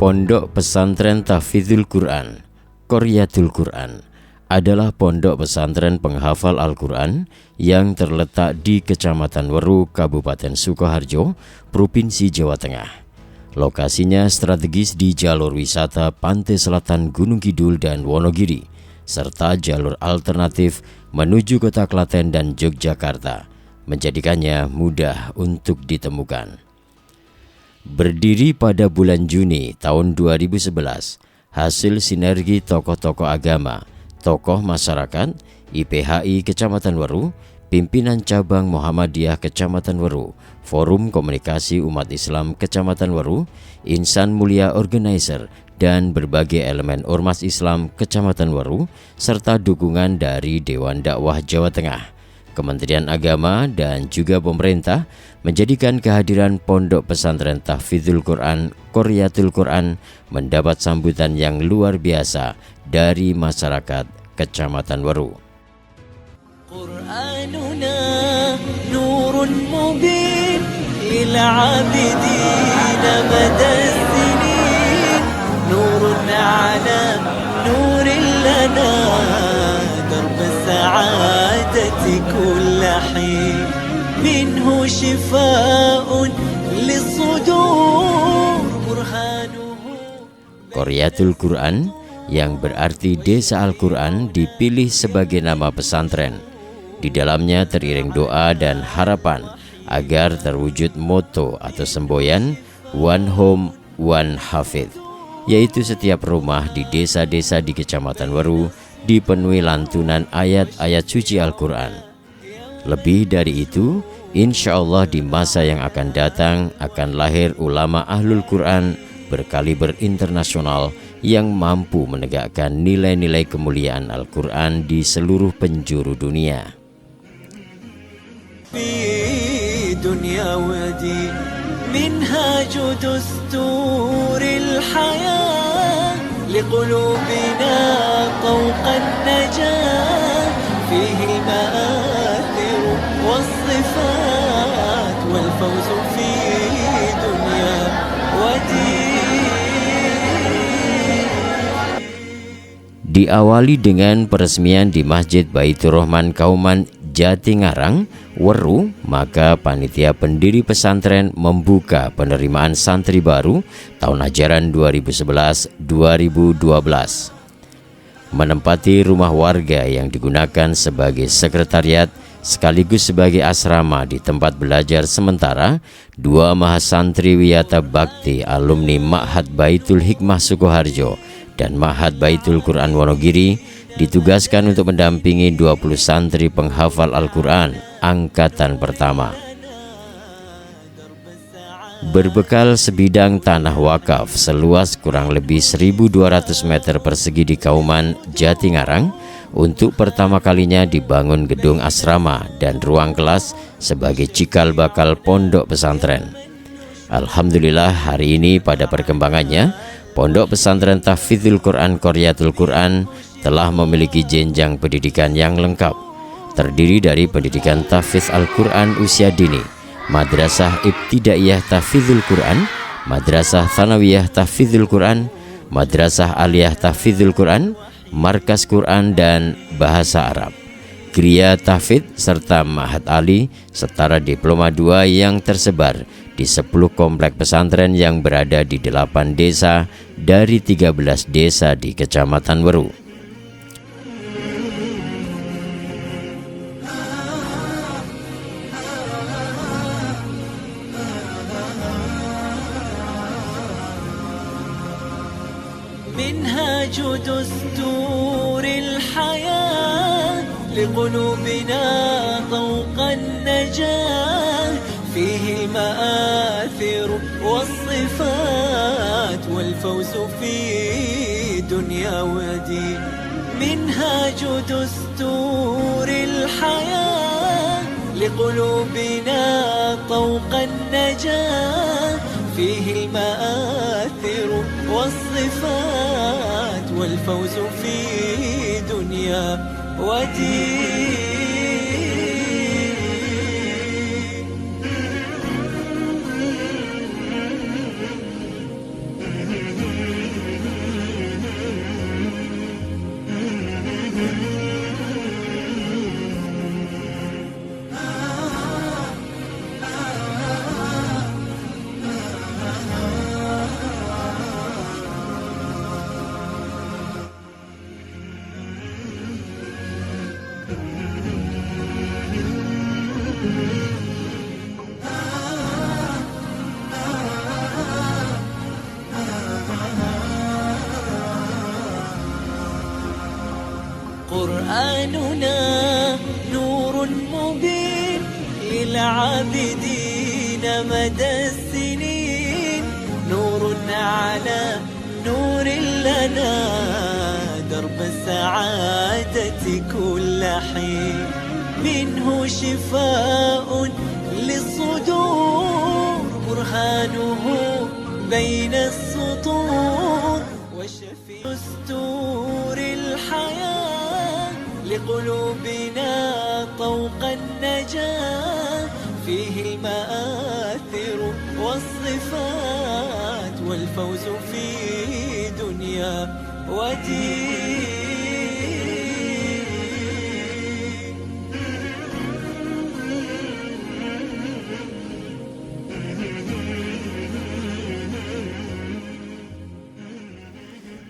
Pondok Pesantren Tahfidzul Quran Qaryatul Quran adalah pondok pesantren penghafal Al-Quran yang terletak di Kecamatan Weru, Kabupaten Sukoharjo, Provinsi Jawa Tengah. Lokasinya strategis di jalur wisata Pantai Selatan Gunung Kidul dan Wonogiri, serta jalur alternatif menuju Kota Klaten dan Yogyakarta, menjadikannya mudah untuk ditemukan. Berdiri pada bulan Juni tahun 2011, hasil sinergi tokoh-tokoh agama, tokoh masyarakat, IPHI Kecamatan Weru, pimpinan cabang Muhammadiyah Kecamatan Weru, Forum Komunikasi Umat Islam Kecamatan Weru, Insan Mulia Organizer, dan berbagai elemen Ormas Islam Kecamatan Weru, serta dukungan dari Dewan Dakwah Jawa Tengah, Kementerian Agama, dan juga pemerintah menjadikan kehadiran Pondok Pesantren Tahfidzul Quran Qaryatul Quran mendapat sambutan yang luar biasa dari masyarakat Kecamatan Weru. Qur'anuna nurun mubin lil 'abidin madassinin nurun 'ala nurin lana darb sa'adati kull hin minhu shifaa'un lis-sudur burhanuhu. Qaryatul Quran yang berarti Desa Al-Quran dipilih sebagai nama pesantren. Di dalamnya teriring doa dan harapan agar terwujud moto atau semboyan One Home One Hafidh, yaitu setiap rumah di desa-desa di Kecamatan Weru dipenuhi lantunan ayat-ayat suci Al-Quran. Lebih dari itu, insya Allah di masa yang akan datang akan lahir ulama ahlul Quran berkaliber internasional yang mampu menegakkan nilai-nilai kemuliaan Al-Quran di seluruh penjuru dunia. Diawali dengan peresmian di Masjid Baitur Rahman Kauman Jatingarang, Weru, maka panitia pendiri pesantren membuka penerimaan santri baru tahun ajaran 2011-2012. Menempati rumah warga yang digunakan sebagai sekretariat sekaligus sebagai asrama di tempat belajar sementara, dua mahasantri Wiyata Bakti alumni Ma'had Baitul Hikmah Sukoharjo dan Ma'had Baitul Quran Wonogiri ditugaskan untuk mendampingi 20 santri penghafal Al-Quran angkatan pertama. Berbekal sebidang tanah wakaf seluas kurang lebih 1.200 meter persegi di Kauman Jatingarang, untuk pertama kalinya dibangun gedung asrama dan ruang kelas sebagai cikal bakal pondok pesantren. Alhamdulillah, hari ini pada perkembangannya, Pondok Pesantren Tahfidzul Quran Qaryatul Quran telah memiliki jenjang pendidikan yang lengkap, terdiri dari pendidikan tahfidz Al-Quran usia dini, Madrasah Ibtidaiyah Tahfidzul Quran, Madrasah Tsanawiyah Tahfidzul Quran, Madrasah Aliyah Tahfidzul Quran, Markas Quran dan Bahasa Arab, Kriya Tahfidz, serta Ma'had Ali setara Diploma 2 yang tersebar di 10 komplek pesantren yang berada di 8 desa dari 13 desa di Kecamatan Weru. منهاج دستور الحياة لقلوبنا طوق النجاة فيه المآثر والصفات والفوز في دنيا ودين. منهاج دستور الحياة لقلوبنا طوق النجاة فيه المآثر والصفات والفوز في دنيا ودين. قرآننا نور مبين للعابدين مدى السنين، نور على نور لنا درب السعادة كل حين، منه شفاء للصدور برهانه بين السطور، وشفي دستور الحياة لقلوبنا طوق النجاة، فيه المآثر والصفات والفوز في دنيا ودين.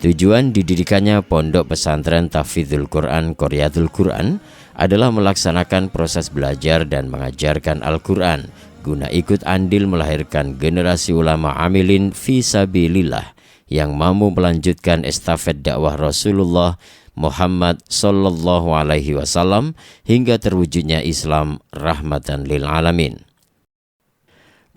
Tujuan didirikannya Pondok Pesantren Tahfidzul Quran Qoryatul Quran adalah melaksanakan proses belajar dan mengajarkan Al-Quran guna ikut andil melahirkan generasi ulama amilin fi sabilillah yang mampu melanjutkan estafet dakwah Rasulullah Muhammad sallallahu alaihi wasallam hingga terwujudnya Islam rahmatan lil alamin.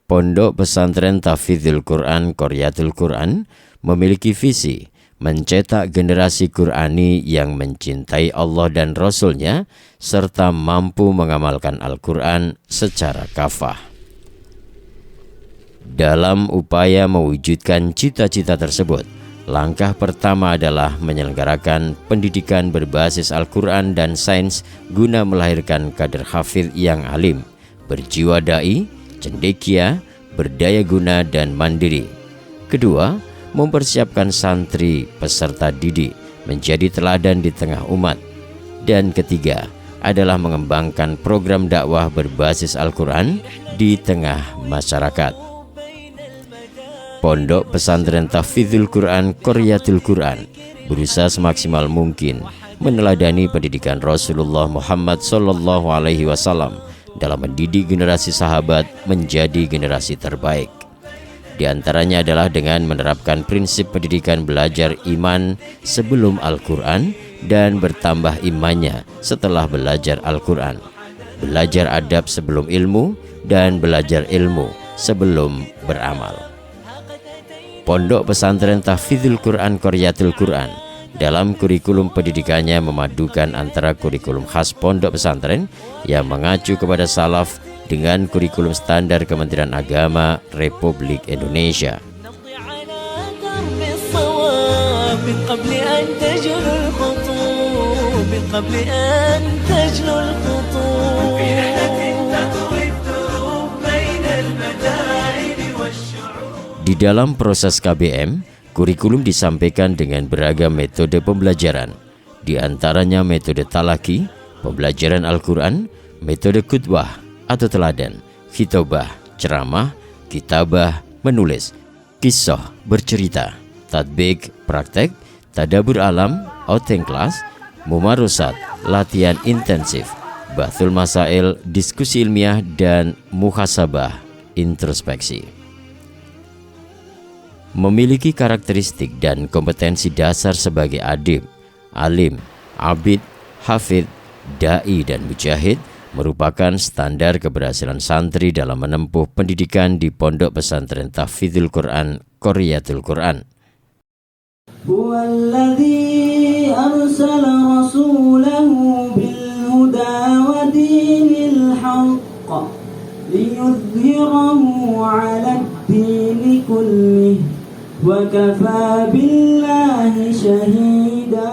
Pondok Pesantren Tahfidzul Quran Qoryatul Quran memiliki visi mencetak generasi Qur'ani yang mencintai Allah dan Rasul-Nya serta mampu mengamalkan Al-Quran secara kafah. Dalam upaya mewujudkan cita-cita tersebut, langkah pertama adalah menyelenggarakan pendidikan berbasis Al-Quran dan sains guna melahirkan kader hafidh yang alim, berjiwa dai, cendekia, berdaya guna dan mandiri. Kedua, mempersiapkan santri peserta didik menjadi teladan di tengah umat. Dan ketiga adalah mengembangkan program dakwah berbasis Al-Quran di tengah masyarakat. Pondok Pesantren Tahfidzul Quran Qoryatul Quran berusaha semaksimal mungkin meneladani pendidikan Rasulullah Muhammad sallallahu alaihi wasallam dalam mendidik generasi sahabat menjadi generasi terbaik. Di antaranya adalah dengan menerapkan prinsip pendidikan belajar iman sebelum Al-Quran dan bertambah imannya setelah belajar Al-Quran, belajar adab sebelum ilmu, dan belajar ilmu sebelum beramal. Pondok Pesantren Tahfidzul Quran Qoryatul Quran dalam kurikulum pendidikannya memadukan antara kurikulum khas pondok pesantren yang mengacu kepada salaf dengan kurikulum standar Kementerian Agama Republik Indonesia. Di dalam proses KBM, kurikulum disampaikan dengan beragam metode pembelajaran, di antaranya metode talaki, pembelajaran Al-Quran, metode khutbah atau teladan, khitobah, ceramah, kitabah, menulis, kisah, bercerita, tatbik, praktek, tadabur alam, outing class, mumarosat, latihan intensif, bahthul masail, diskusi ilmiah, dan muhasabah, introspeksi. Memiliki karakteristik dan kompetensi dasar sebagai adib, alim, abid, hafidh, da'i, dan mujahid merupakan standar keberhasilan santri dalam menempuh pendidikan di Pondok Pesantren Tahfidzul Quran Qoryatul Quran. Huwallazi arsala rasulahu bil huda wa dinil haqq liyudhhirahu 'ala ad-dini kullih wa kafaa billahi shahida.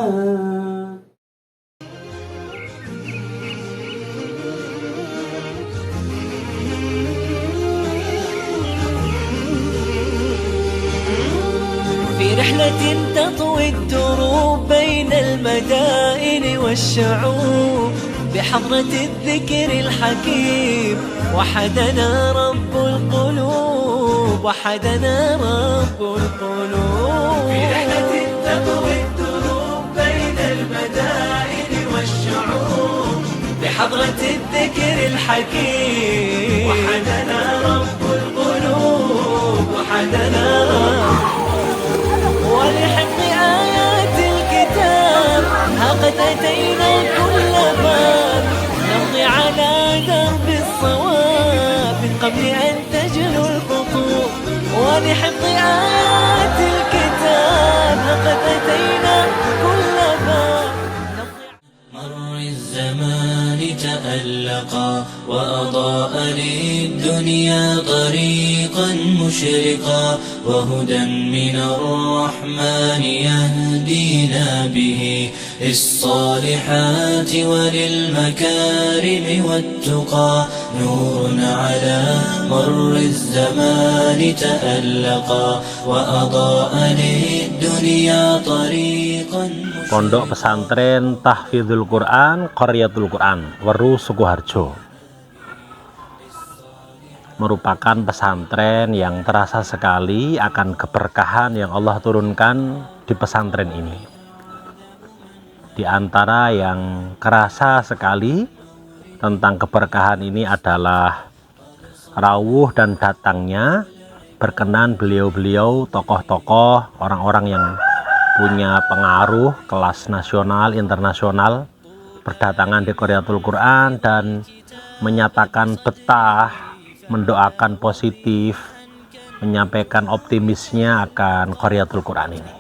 رحلة تطوي الدروب بين المدائن والشعوب بحضرة الذكر الحكيم وحدنا رب القلوب وحدنا رب القلوب. في رحلة تطوي الدروب بين المدائن والشعوب بحضرة الذكر الحكيم وحدنا رب القلوب وحدنا ولحفظ آيات الكتاب لقد أتينا كل باب نمضي على درب الصواب من قبل أن تجلو الخطوط ولحفظ آيات الكتاب لقد أتينا كل باب مر الزمان تألقا وأضاء للدنيا طريقا مشرقا وهدى من الرحمن يهدينا به للصالحات وللمكارم والتقى نور على مر الزمان تألقا وأضاء للدنيا طريقا Pondok Pesantren Tahfidzul Quran Qaryatul Quran Weru Sukoharjo merupakan pesantren yang terasa sekali akan keberkahan yang Allah turunkan di pesantren ini. Di antara yang kerasa sekali tentang keberkahan ini adalah rawuh dan datangnya berkenan beliau-beliau tokoh-tokoh orang-orang yang punya pengaruh kelas nasional, internasional berdatangan di Qaryatul Quran dan menyatakan betah, mendoakan positif, menyampaikan optimisnya akan Qaryatul Quran ini.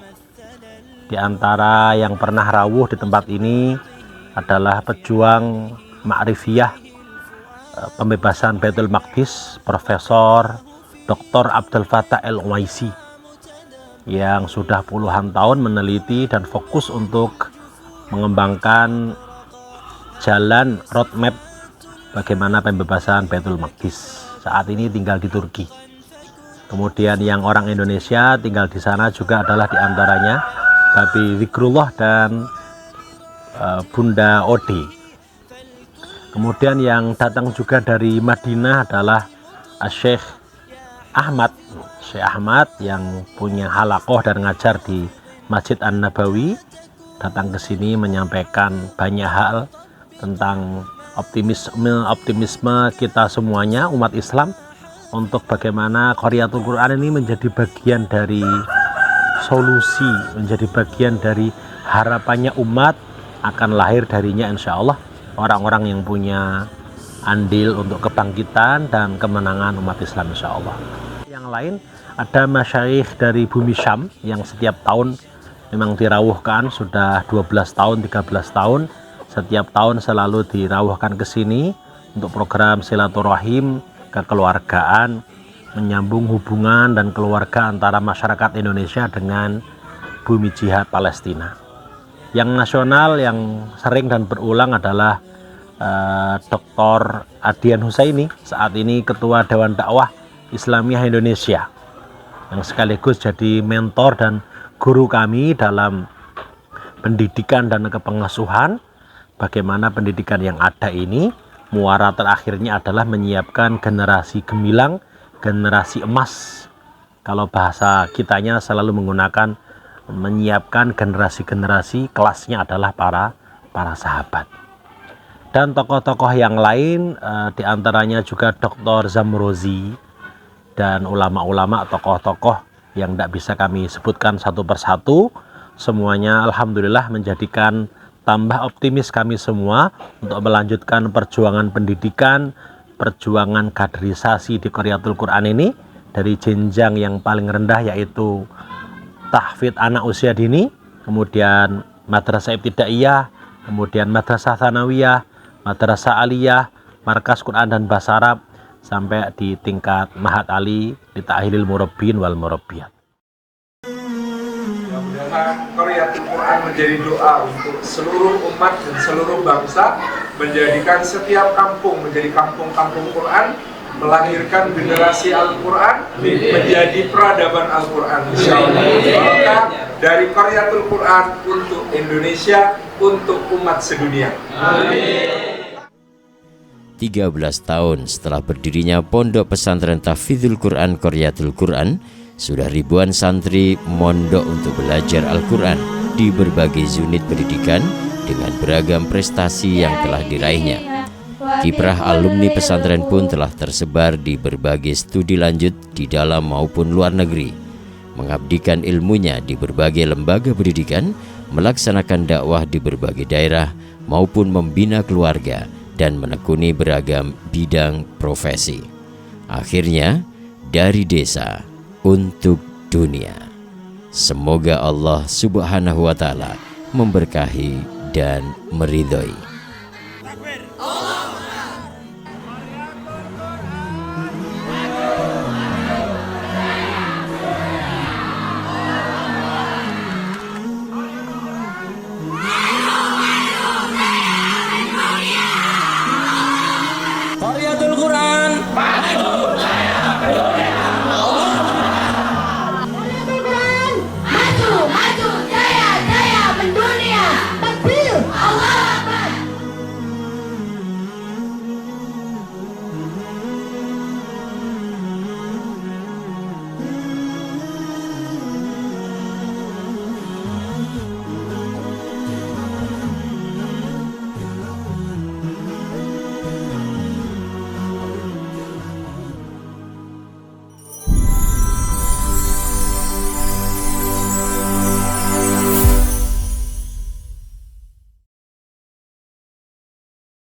Di antara yang pernah rawuh di tempat ini adalah pejuang Ma'rifiyah pembebasan Baitul Maqdis, Profesor Dr. Abdul Fattah El-Uwaisi, yang sudah puluhan tahun meneliti dan fokus untuk mengembangkan jalan roadmap bagaimana pembebasan Baitul Maqdis. Saat ini tinggal di Turki. Kemudian yang orang Indonesia tinggal di sana juga adalah diantaranya Babi Zikrullah dan Bunda Ode. Kemudian yang datang juga dari Madinah adalah Syekh Ahmad yang punya halaqoh dan ngajar di Masjid An-Nabawi, datang ke sini menyampaikan banyak hal tentang optimisme kita semuanya umat Islam untuk bagaimana Qaryatul Quran ini menjadi bagian dari solusi, menjadi bagian dari harapannya umat akan lahir darinya insya Allah orang-orang yang punya andil untuk kebangkitan dan kemenangan umat Islam insya Allah. Yang lain ada masyayikh dari bumi Syam yang setiap tahun memang dirawuhkan, sudah 12 tahun, 13 tahun setiap tahun selalu dirawuhkan ke sini untuk program silaturahim, kekeluargaan, menyambung hubungan dan keluarga antara masyarakat Indonesia dengan bumi jihad Palestina. Yang nasional yang sering dan berulang adalah Dr. Adian Husaini, saat ini Ketua Dewan Dakwah Islamiyah Indonesia, yang sekaligus jadi mentor dan guru kami dalam pendidikan dan kepengasuhan. Bagaimana pendidikan yang ada ini muara terakhirnya adalah menyiapkan generasi gemilang, generasi emas. Kalau bahasa kitanya selalu menggunakan menyiapkan generasi-generasi, kelasnya adalah para sahabat. Dan tokoh-tokoh yang lain diantaranya juga Dr. Zamrozi dan ulama-ulama, tokoh-tokoh yang tidak bisa kami sebutkan satu persatu. Semuanya alhamdulillah menjadikan tambah optimis kami semua untuk melanjutkan perjuangan pendidikan, perjuangan kaderisasi di Qaryatul Quran ini dari jenjang yang paling rendah yaitu tahfidz anak usia dini, kemudian madrasah ibtidaiyah, kemudian madrasah tsanawiyah, madrasah aliyah, markas Quran dan bahasa Arab, sampai di tingkat Mahat Ali di ta'hilil murabbin wal murabbiyat. Mudah-mudahan Qaryatul Quran menjadi doa untuk seluruh umat dan seluruh bangsa, menjadikan setiap kampung menjadi kampung-kampung Quran, melahirkan generasi Al-Quran, menjadi peradaban Al-Quran. Insyaallah. Semoga dari Qaryatul Quran untuk Indonesia, untuk umat sedunia. Amin. 13 tahun setelah berdirinya Pondok Pesantren Tahfidzul Quran Qaryatul Quran, sudah ribuan santri mondok untuk belajar Al-Quran di berbagai unit pendidikan dengan beragam prestasi yang telah diraihnya. Kiprah alumni pesantren pun telah tersebar di berbagai studi lanjut di dalam maupun luar negeri, mengabdikan ilmunya di berbagai lembaga pendidikan melaksanakan dakwah di berbagai daerah maupun membina keluarga dan menekuni beragam bidang profesi. Akhirnya dari desa untuk dunia. Semoga Allah Subhanahu wa Ta'ala memberkahi dan meridhoi.